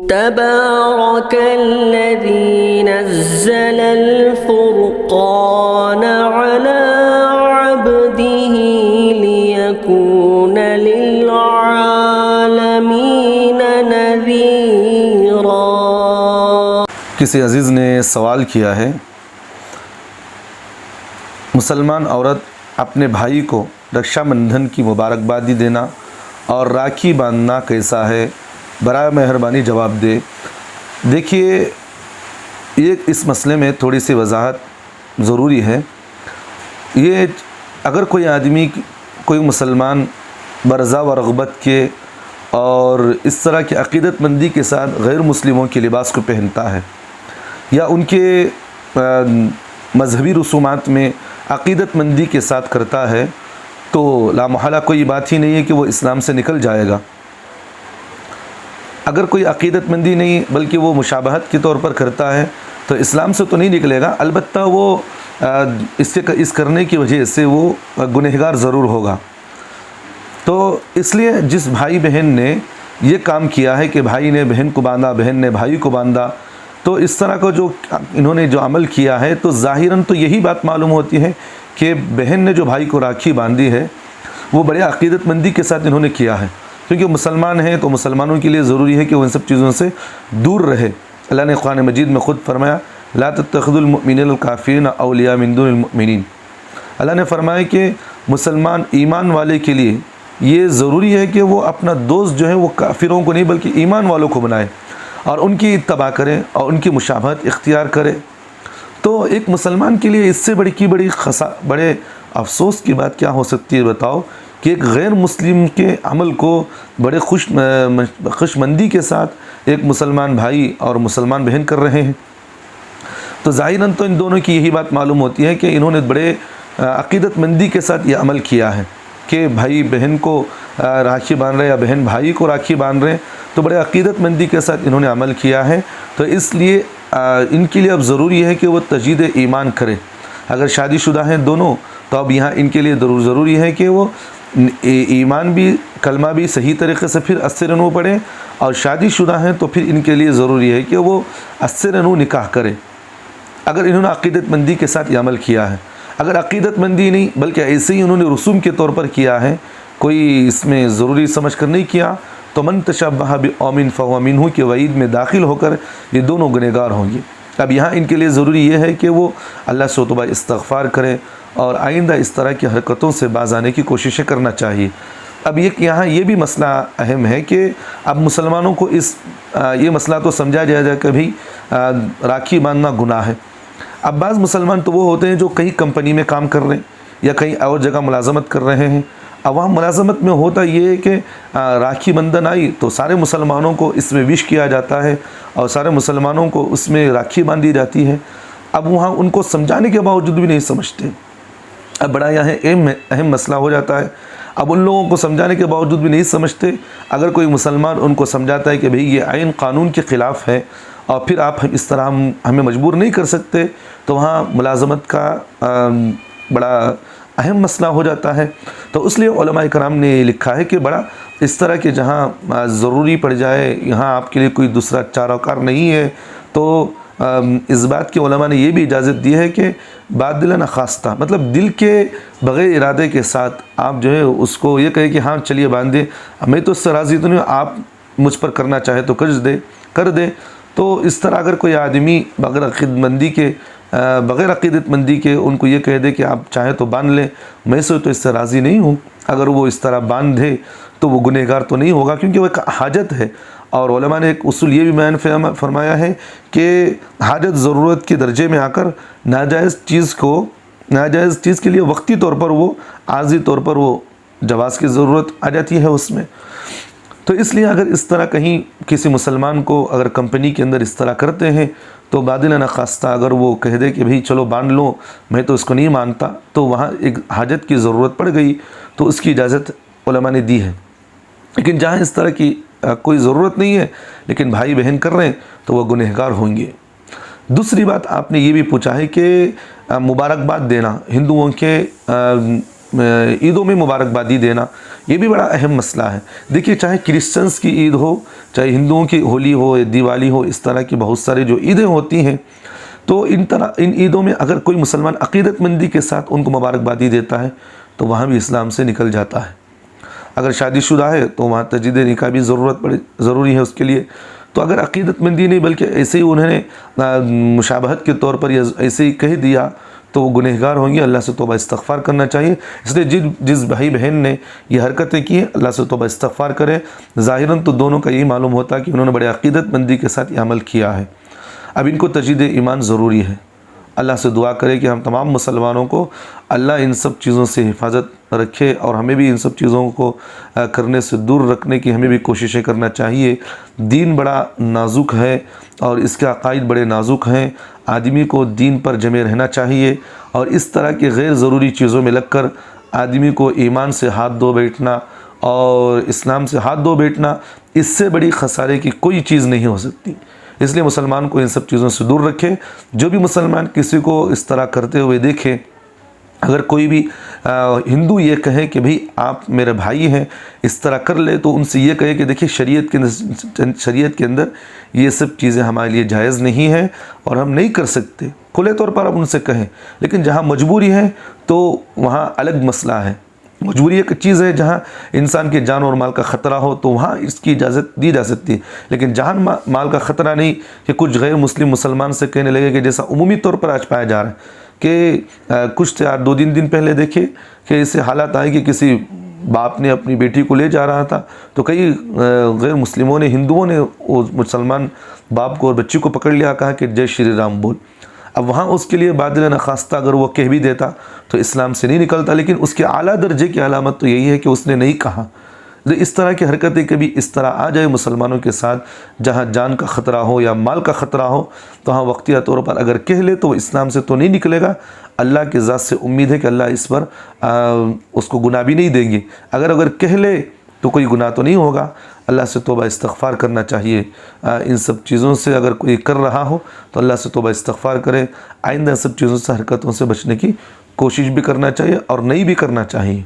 تبارك الذي نزل الفرقان على عبده ليكون للعالمين نذيرا۔ کسی عزیز نے سوال کیا ہے، مسلمان عورت اپنے بھائی کو رکشا بندھن کی مبارکبادی دینا اور راکھی باندھنا کیسا ہے؟ برائے مہربانی جواب دے۔ دیکھیے، یہ اس مسئلے میں تھوڑی سی وضاحت ضروری ہے۔ یہ اگر کوئی آدمی، کوئی مسلمان برضا و رغبت کے اور اس طرح کی عقیدت مندی کے ساتھ غیر مسلموں کے لباس کو پہنتا ہے یا ان کے مذہبی رسومات میں عقیدت مندی کے ساتھ کرتا ہے، تو لا محالہ کوئی بات ہی نہیں ہے کہ وہ اسلام سے نکل جائے گا۔ اگر کوئی عقیدت مندی نہیں بلکہ وہ مشابہت کے طور پر کرتا ہے تو اسلام سے تو نہیں نکلے گا، البتہ وہ اس کرنے کی وجہ سے وہ گنہگار ضرور ہوگا۔ تو اس لیے جس بھائی بہن نے یہ کام کیا ہے کہ بھائی نے بہن کو باندھا، بہن نے بھائی کو باندھا، تو اس طرح کا جو انہوں نے جو عمل کیا ہے، تو ظاہراً تو یہی بات معلوم ہوتی ہے کہ بہن نے جو بھائی کو راکھی باندھی ہے وہ بڑے عقیدت مندی کے ساتھ انہوں نے کیا ہے، کیونکہ مسلمان ہیں تو مسلمانوں کے لیے ضروری ہے کہ وہ ان سب چیزوں سے دور رہے۔ اللہ نے قرآن مجید میں خود فرمایا، لا تتخذوا المؤمنین الکافرین اولیاء من دون المؤمنین۔ اللہ نے فرمایا کہ مسلمان ایمان والے کے لیے یہ ضروری ہے کہ وہ اپنا دوست جو ہے وہ کافروں کو نہیں بلکہ ایمان والوں کو بنائے اور ان کی اتباع کرے اور ان کی مشابہت اختیار کرے۔ تو ایک مسلمان کے لیے اس سے بڑے افسوس کی بات کیا ہو سکتی ہے؟ بتاؤ کہ ایک غیر مسلم کے عمل کو بڑے خوش مندی کے ساتھ ایک مسلمان بھائی اور مسلمان بہن کر رہے ہیں، تو ظاہراً تو ان دونوں کی یہی بات معلوم ہوتی ہے کہ انہوں نے بڑے عقیدت مندی کے ساتھ یہ عمل کیا ہے کہ بھائی بہن کو راکھی باندھ رہے یا بہن بھائی کو راکھی باندھ رہے، تو بڑے عقیدت مندی کے ساتھ انہوں نے عمل کیا ہے۔ تو اس لیے ان کے لیے اب ضروری ہے کہ وہ تجدید ایمان کرے۔ اگر شادی شدہ ہیں دونوں تو اب یہاں ان کے لیے ضروری ہے کہ وہ ایمان بھی، کلمہ بھی صحیح طریقے سے پھر 80 رنو پڑھیں، اور شادی شدہ ہیں تو پھر ان کے لیے ضروری ہے کہ وہ 80 رنو نکاح کرے، اگر انہوں نے عقیدت مندی کے ساتھ یہ عمل کیا ہے۔ اگر عقیدت مندی نہیں بلکہ ایسے ہی انہوں نے رسوم کے طور پر کیا ہے، کوئی اس میں ضروری سمجھ کر نہیں کیا، تو من تشبہ بقوم فہو منہ کے وعید میں داخل ہو کر یہ دونوں گنہگار ہوں گے۔ اب یہاں ان کے لیے ضروری یہ ہے کہ وہ اللہ سے توبہ استغفار کرے اور آئندہ اس طرح کی حرکتوں سے باز آنے کی کوششیں کرنا چاہیے۔ اب یہاں یہ بھی مسئلہ اہم ہے کہ اب مسلمانوں کو یہ مسئلہ تو سمجھا جائے کہ بھئی راکھی باندھنا گناہ ہے۔ اب بعض مسلمان تو وہ ہوتے ہیں جو کہیں کمپنی میں کام کر رہے ہیں یا کہیں اور جگہ ملازمت کر رہے ہیں، اب وہاں ملازمت میں ہوتا یہ ہے کہ راکھی بندھن آئی تو سارے مسلمانوں کو اس میں وش کیا جاتا ہے اور سارے مسلمانوں کو اس میں راکھی باندھی جاتی ہے۔ اب وہاں ان کو سمجھانے کے باوجود بھی نہیں سمجھتے، اب بڑا یہاں اہم مسئلہ ہو جاتا ہے۔ اب ان لوگوں کو سمجھانے کے باوجود بھی نہیں سمجھتے، اگر کوئی مسلمان ان کو سمجھاتا ہے کہ بھئی یہ عین قانون کے خلاف ہے اور پھر آپ اس طرح ہمیں مجبور نہیں کر سکتے، تو وہاں ملازمت کا بڑا اہم مسئلہ ہو جاتا ہے۔ تو اس لیے علماء کرام نے یہ لکھا ہے کہ بڑا اس طرح کے جہاں ضروری پڑ جائے، یہاں آپ کے لیے کوئی دوسرا چارہ کار نہیں ہے، تو اس بات کے علماء نے یہ بھی اجازت دی ہے کہ باطلا نخواستہ، مطلب دل کے بغیر ارادے کے ساتھ آپ جو ہے اس کو یہ کہے کہ ہاں چلیے باندھ دیں، میں تو اس سے راضی تو نہیں ہوں، آپ مجھ پر کرنا چاہے تو کر دے۔ تو اس طرح اگر کوئی آدمی بغیر عقیدت مندی کے ان کو یہ کہہ دے کہ آپ چاہیں تو باندھ لیں، میں سے تو اس سے راضی نہیں ہوں، اگر وہ اس طرح باندھ دے تو وہ گنہگار تو نہیں ہوگا، کیونکہ وہ ایک حاجت ہے۔ اور علماء نے ایک اصول یہ بھی بیان فرمایا ہے کہ حاجت ضرورت کے درجے میں آ کر ناجائز چیز کے لیے وقتی طور پر وہ عارضی طور پر وہ جواز کی ضرورت آ جاتی ہے اس میں۔ تو اس لیے اگر اس طرح کہیں کسی مسلمان کو اگر کمپنی کے اندر اس طرح کرتے ہیں تو باطلا نخواستہ اگر وہ کہہ دے کہ بھئی چلو باندھ لو، میں تو اس کو نہیں مانتا، تو وہاں ایک حاجت کی ضرورت پڑ گئی تو اس کی اجازت علماء نے دی ہے۔ لیکن جہاں اس طرح کی کوئی ضرورت نہیں ہے لیکن بھائی بہن کر رہے ہیں تو وہ گنہگار ہوں گے۔ دوسری بات آپ نے یہ بھی پوچھا ہے کہ مبارکباد دینا، ہندوؤں کے عیدوں میں مبارکبادی دینا یہ بھی بڑا اہم مسئلہ ہے۔ دیکھیے چاہے کرسچنس کی عید ہو، چاہے ہندوؤں کی ہولی ہو، دیوالی ہو، اس طرح کی بہت سارے جو عیدیں ہوتی ہیں، تو ان عیدوں میں اگر کوئی مسلمان عقیدت مندی کے ساتھ ان کو مبارکبادی دیتا ہے تو وہاں بھی اسلام سے نکل جاتا ہے۔ اگر شادی شدہ ہے تو وہاں تجدید نکاح بھی ضروری ہے اس کے لیے۔ تو اگر عقیدت مندی نہیں بلکہ ایسے ہی انہوں نے مشابہت کے طور پر یا ایسے ہی کہہ دیا تو وہ گنہگار ہوں گے، اللہ سے توبہ استغفار کرنا چاہیے۔ اس لیے جس بھائی بہن نے یہ حرکتیں کی ہیں اللہ سے توبہ استغفار کریں۔ ظاہراً تو دونوں کا یہی معلوم ہوتا ہے کہ انہوں نے بڑے عقیدت مندی کے ساتھ یہ عمل کیا ہے۔ اب ان کو تجدید ایمان ضروری ہے۔ اللہ سے دعا کرے کہ ہم تمام مسلمانوں کو اللہ ان سب چیزوں سے حفاظت رکھے، اور ہمیں بھی ان سب چیزوں کو کرنے سے دور رکھنے کی ہمیں بھی کوششیں کرنا چاہیے۔ دین بڑا نازک ہے اور اس کے عقائد بڑے نازک ہیں۔ آدمی کو دین پر جمے رہنا چاہیے، اور اس طرح کے غیر ضروری چیزوں میں لگ کر آدمی کو ایمان سے ہاتھ دھو بیٹھنا اور اسلام سے ہاتھ دھو بیٹھنا، اس سے بڑی خسارے کی کوئی چیز نہیں ہو سکتی۔ اس لیے مسلمان کو ان سب چیزوں سے دور رکھے۔ جو بھی مسلمان کسی کو اس طرح کرتے ہوئے دیکھے، اگر کوئی بھی ہندو یہ کہے کہ بھئی آپ میرے بھائی ہیں، اس طرح کر لے، تو ان سے یہ کہے کہ دیکھیے شریعت کے اندر یہ سب چیزیں ہمارے لیے جائز نہیں ہیں اور ہم نہیں کر سکتے۔ کھلے طور پر آپ ان سے کہیں، لیکن جہاں مجبوری ہے تو وہاں الگ مسئلہ ہے۔ مجبوری ایک چیز ہے، جہاں انسان کے جان اور مال کا خطرہ ہو تو وہاں اس کی اجازت دی جا سکتی ہے، لیکن جان مال کا خطرہ نہیں کہ کچھ غیر مسلمان سے کہنے لگے کہ جیسا عمومی طور پر آج پایا جا رہا ہے کہ کچھ 2-3 دن پہلے دیکھے کہ ایسے حالات آئے کہ کسی باپ نے اپنی بیٹی کو لے جا رہا تھا تو کئی غیر مسلموں نے، ہندوؤں نے وہ مسلمان باپ کو اور بچی کو پکڑ لیا، کہا کہ جے شری رام بول۔ اب وہاں اس کے لیے بادل نخواستہ اگر وہ کہہ بھی دیتا تو اسلام سے نہیں نکلتا، لیکن اس کے اعلیٰ درجے کی علامت تو یہی ہے کہ اس نے نہیں کہا۔ اس طرح کی حرکتیں کبھی اس طرح آ جائے مسلمانوں کے ساتھ جہاں جان کا خطرہ ہو یا مال کا خطرہ ہو، تو ہاں وقتیہ طور پر اگر کہہ لے تو وہ اسلام سے تو نہیں نکلے گا۔ اللہ کی ذات سے امید ہے کہ اللہ اس پر اس کو گناہ بھی نہیں دیں گے۔ اگر کہہ لے تو کوئی گناہ تو نہیں ہوگا۔ اللہ سے توبہ استغفار کرنا چاہیے۔ ان سب چیزوں سے اگر کوئی کر رہا ہو تو اللہ سے توبہ استغفار کرے، آئندہ سب چیزوں سے حرکتوں سے بچنے کی کوشش بھی کرنا چاہیے اور نہیں بھی کرنا چاہیے۔